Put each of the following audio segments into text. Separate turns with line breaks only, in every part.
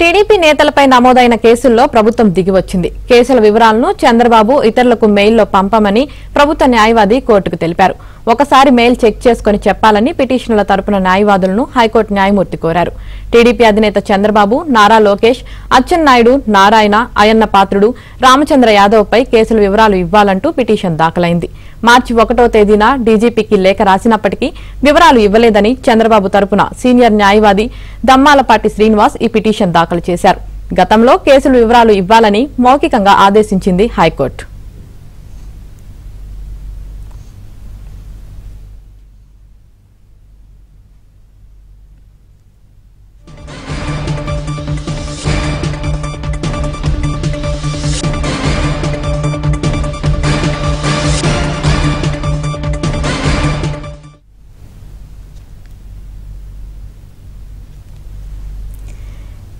TDP నేతలపై నమోదైన కేసుల్లో ప్రభుత్వం దిగివచ్చింది. కేసుల వివరాలను చంద్రబాబు ఇతరులకు మెయిల్లో పంపమని ప్రభుత్వ న్యాయవాది కోర్టుకు తెలిపారు. ఒకసారి మెయిల్ చెక్ చేసుకుని చెప్పాలని పిటిషనర్ల తరపున న్యాయవాదులను హైకోర్టు న్యాయమూర్తి కోరారు. టీడీపీ అధినేత చంద్రబాబు, నారా లోకేష్, అచ్చెన్నాయుడు, నారాయణ, అయ్యన్న పాత్రుడు, రామచంద్ర యాదవ్ పై కేసుల వివరాలు ఇవ్వాలంటూ పిటిషన్ దాఖలైంది. మార్చి 1వ తేదీన డీజీపీకి లేఖ రాసినప్పటికీ వివరాలు ఇవ్వలేదని చంద్రబాబు తరపున సీనియర్ న్యాయవాది దమ్మాలపాటి శ్రీనివాస్ ఈ పిటిషన్ దాఖలు చేశారు. గతంలో కేసుల వివరాలు ఇవ్వాలని మౌఖికంగా ఆదేశించింది హైకోర్టు.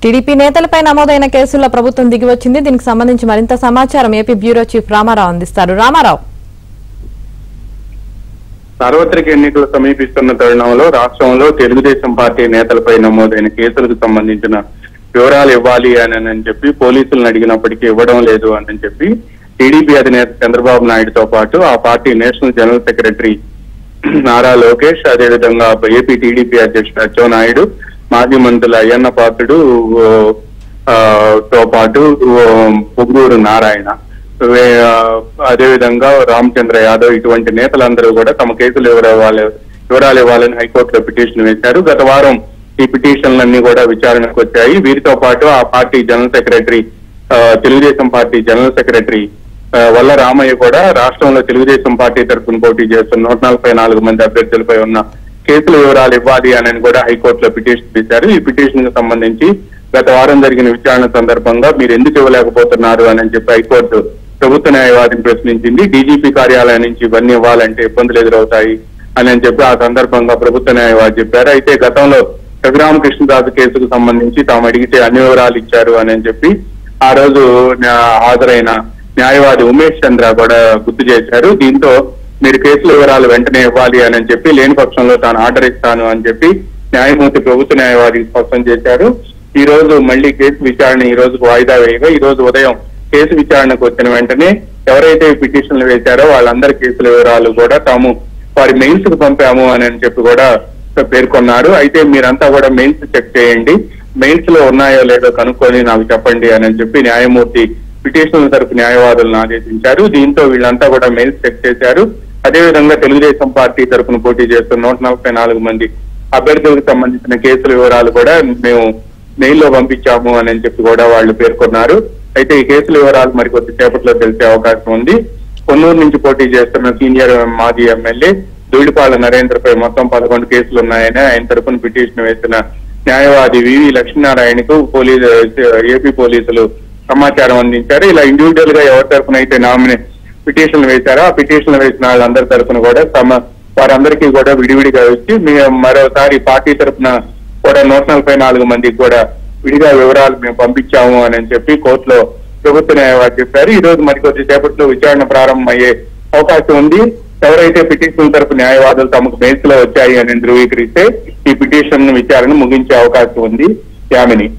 టీడీపీ నేతలపై నమోదైన కేసుల్లో ప్రభుత్వం దిగివచ్చింది. దీనికి సంబంధించి మరింత సమాచారం ఏపీ బ్యూరో చీఫ్ రామారావు అందిస్తారు. రామారావు,
సార్వత్రిక ఎన్నికలు సమీపిస్తున్న తరుణంలో రాష్ట్రంలో తెలుగుదేశం పార్టీ నేతలపై నమోదైన కేసులకు సంబంధించిన వివరాలు ఇవ్వాలి అని చెప్పి పోలీసులను అడిగినప్పటికీ ఇవ్వడం లేదు అని చెప్పి టీడీపీ అధినేత చంద్రబాబు నాయుడుతో పాటు ఆ party national general secretary Nara Lokesh, అదేవిధంగా ఏపీ టీడీపీ అధ్యక్షుడు అచ్చెన్నాయుడు, మాజీ మంత్రులు అయ్యన్న పాత్రుడు తో పాటు పొంగూరు నారాయణ, అదేవిధంగా రామచంద్ర యాదవ్ ఇటువంటి నేతలందరూ కూడా తమ కేసులు వివరాలు ఇవ్వాలని హైకోర్టులో పిటిషన్ వేశారు. గత వారం ఈ పిటిషన్లన్నీ కూడా విచారణకు వచ్చాయి. వీరితో పాటు ఆ party general secretary, Telugu Desam party general secretary వల్ల రామయ్య కూడా రాష్ట్రంలో తెలుగుదేశం పార్టీ తరఫున పోటీ చేస్తున్న 144 మంది అభ్యర్థులపై ఉన్న కేసుల వివరాలు ఇవ్వాలి అని కూడా హైకోర్టులో పిటిషన్ వేశారు. ఈ పిటిషన్ కు సంబంధించి గత వారం జరిగిన విచారణ సందర్భంగా మీరు ఎందుకు ఇవ్వలేకపోతున్నారు అని చెప్పి హైకోర్టు ప్రభుత్వ న్యాయవాదిని ప్రశ్నించింది. డీజీపీ కార్యాలయం నుంచి ఇవన్నీ ఇవ్వాలంటే ఇబ్బందులు ఎదురవుతాయి అని చెప్పి ఆ సందర్భంగా ప్రభుత్వ న్యాయవాది చెప్పారు. అయితే గతంలో రఘురామకృష్ణదాసు కేసుకు సంబంధించి తాము అడిగితే అన్ని వివరాలు ఇచ్చారు అని చెప్పి ఆ రోజు హాజరైన న్యాయవాది ఉమేష్ చంద్ర కూడా గుర్తు చేశారు. దీంతో మీరు కేసుల వివరాలు వెంటనే ఇవ్వాలి అని చెప్పి లేని పక్షంలో తాను ఆర్డర్ ఇస్తాను అని చెప్పి న్యాయమూర్తి ప్రభుత్వ న్యాయవాదికి స్పష్టం చేశారు. ఈ రోజు మళ్లీ కేసు విచారణ ఈ రోజు వాయిదా వేయగా ఈ రోజు ఉదయం కేసు విచారణకు వచ్చిన వెంటనే ఎవరైతే పిటిషన్లు వేశారో వాళ్ళందరి కేసుల వివరాలు కూడా తాము వారి మెయిల్స్ కు పంపాము అని చెప్పి కూడా పేర్కొన్నారు. అయితే మీరంతా కూడా మెయిల్స్ చెక్ చేయండి, మెయిల్స్ లో ఉన్నాయో లేదో కనుక్కొని నాకు చెప్పండి అని చెప్పి న్యాయమూర్తి పిటిషన్ల తరపు న్యాయవాదులను ఆదేశించారు. దీంతో వీళ్ళంతా కూడా మెయిల్స్ చెక్ చేశారు. అదేవిధంగా తెలుగుదేశం పార్టీ తరఫున పోటీ చేస్తున్న 144 మంది అభ్యర్థులకు సంబంధించిన కేసుల వివరాలు కూడా మేము మెయిల్లో పంపించాము అని చెప్పి కూడా వాళ్ళు పేర్కొన్నారు. అయితే ఈ కేసుల వివరాలు మరికొద్ది సేపట్లో తెలిసే అవకాశం ఉంది. కొన్నూరు నుంచి పోటీ చేస్తున్న సీనియర్ మాజీ ఎమ్మెల్యే ధూళిపాల నరేంద్రపై మొత్తం 11 కేసులు ఉన్నాయని ఆయన తరఫున పిటిషన్ వేసిన న్యాయవాది వివి లక్ష్మీనారాయణకు ఏపీ పోలీసులు సమాచారం అందించారు. ఇలా ఇండివిజువల్ గా ఎవరి తరఫున అయితే పిటిషన్లు వేశారో ఆ పిటిషన్లు వేసిన వాళ్ళందరి తరఫున కూడా వారందరికీ కూడా విడివిడిగా వచ్చి మరోసారి పార్టీ తరఫున కూడా 144 మందికి కూడా విడిగా వివరాలు మేము పంపించాము అని చెప్పి కోర్టులో ప్రభుత్వ న్యాయవాది చెప్పారు. ఈ రోజు మరికొద్ది సేపట్లో విచారణ ప్రారంభమయ్యే అవకాశం ఉంది. ఎవరైతే పిటిషన్ తరపు న్యాయవాదులు తమకు మెయిల్స్ లో వచ్చాయి అని ధృవీకరిస్తే ఈ పిటిషన్ విచారణ ముగించే అవకాశం ఉంది. యామిని.